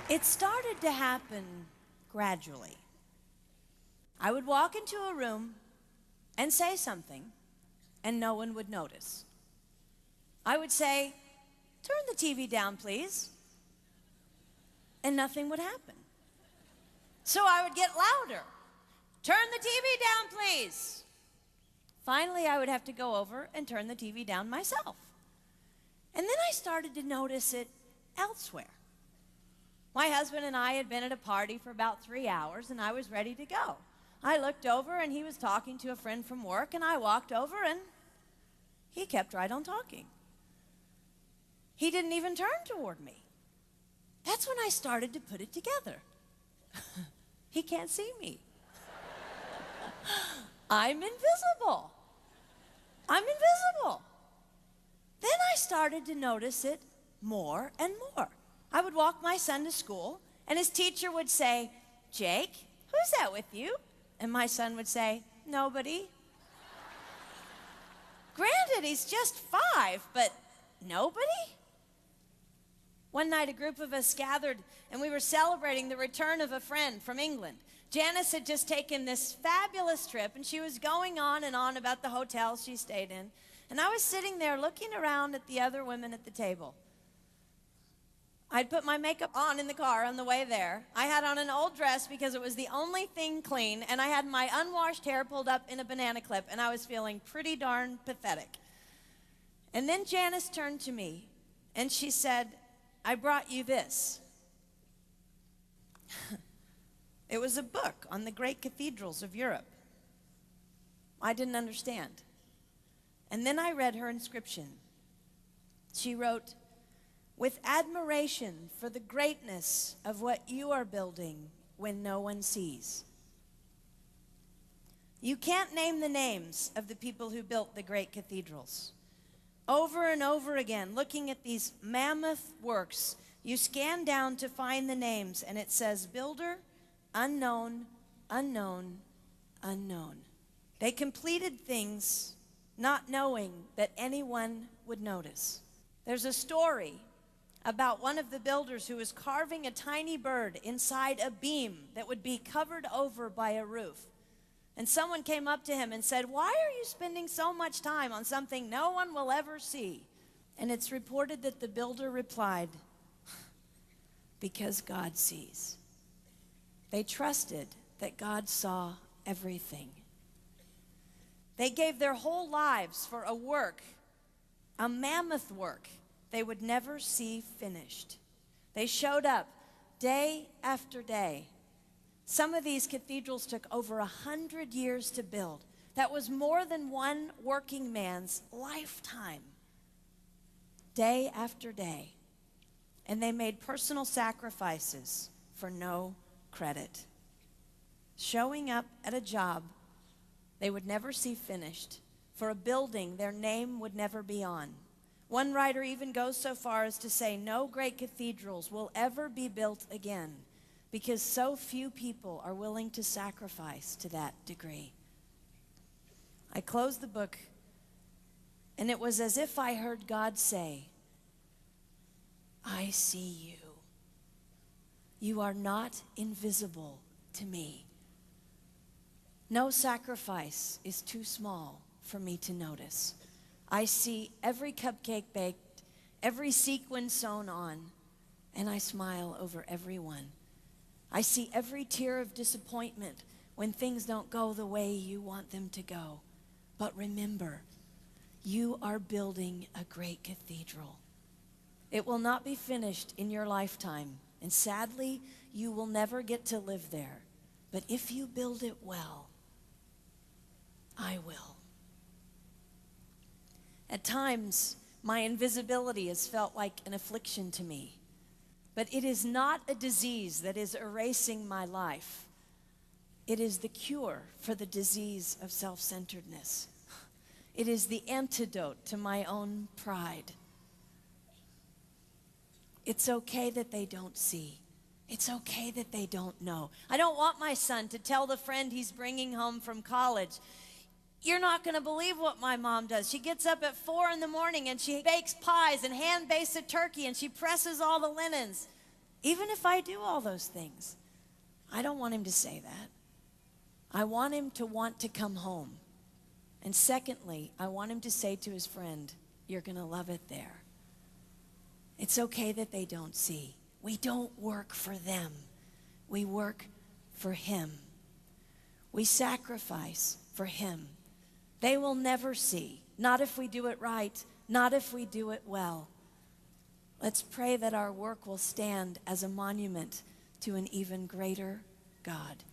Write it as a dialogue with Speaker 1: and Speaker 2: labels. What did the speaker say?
Speaker 1: It started to happen gradually. I would walk into a room and say something, and no one would notice. I would say, "Turn the TV down, please," and nothing would happen. So I would get louder. "Turn the TV down, please." Finally, I would have to go over and turn the TV down myself. And then I started to notice it elsewhere. My husband and I had been at a party for about 3 hours, and I was ready to go. I looked over, and he was talking to a friend from work, and I walked over, and he kept right on talking. He didn't even turn toward me. That's when I started to put it together. He can't see me. I'm invisible. I'm invisible. Then I started to notice it more and more. I would walk my son to school, and his teacher would say, "Jake, who's that with you?" And my son would say, "Nobody." Granted, he's just 5, but nobody? One night, a group of us gathered, and we were celebrating the return of a friend from England. Janice had just taken this fabulous trip, and she was going on and on about the hotel she stayed in. And I was sitting there looking around at the other women at the table. I'd put my makeup on in the car on the way there. I had on an old dress because it was the only thing clean, and I had my unwashed hair pulled up in a banana clip, and I was feeling pretty darn pathetic. And then Janice turned to me, and she said, "I brought you this." It was a book on the great cathedrals of Europe. I didn't understand. And then I read her inscription. She wrote, "With admiration for the greatness of what you are building when no one sees." You can't name the names of the people who built the great cathedrals. Over and over again, looking at these mammoth works, you scan down to find the names, and it says, "Builder, unknown, unknown, unknown." They completed things not knowing that anyone would notice. There's a story about one of the builders who was carving a tiny bird inside a beam that would be covered over by a roof. And someone came up to him and said, "Why are you spending so much time on something no one will ever see?" And it's reported that the builder replied, "Because God sees." They trusted that God saw everything. They gave their whole lives for a work, a mammoth work they would never see finished. They showed up day after day. Some of these cathedrals took over 100 years to build. That was more than one working man's lifetime. Day after day. And they made personal sacrifices for no credit. Showing up at a job they would never see finished, for a building their name would never be on. One writer even goes so far as to say no great cathedrals will ever be built again because so few people are willing to sacrifice to that degree. I closed the book, and it was as if I heard God say, "I see you. You are not invisible to me. No sacrifice is too small for me to notice. I see every cupcake baked, every sequin sewn on, and I smile over every one. I see every tear of disappointment when things don't go the way you want them to go. But remember, you are building a great cathedral. It will not be finished in your lifetime, and sadly, you will never get to live there. But if you build it well, I will." At times, my invisibility has felt like an affliction to me. But it is not a disease that is erasing my life. It is the cure for the disease of self-centeredness. It is the antidote to my own pride. It's okay that they don't see. It's okay that they don't know. I don't want my son to tell the friend he's bringing home from college, "You're not going to believe what my mom does. She gets up at 4 in the morning and she bakes pies and hand bakes a turkey and she presses all the linens." Even if I do all those things, I don't want him to say that. I want him to want to come home. And secondly, I want him to say to his friend, you're going to love it there. It's okay that they don't see. We don't work for them. We work for him. We sacrifice for him. They will never see, not if we do it right, not if we do it well. Let's pray that our work will stand as a monument to an even greater God.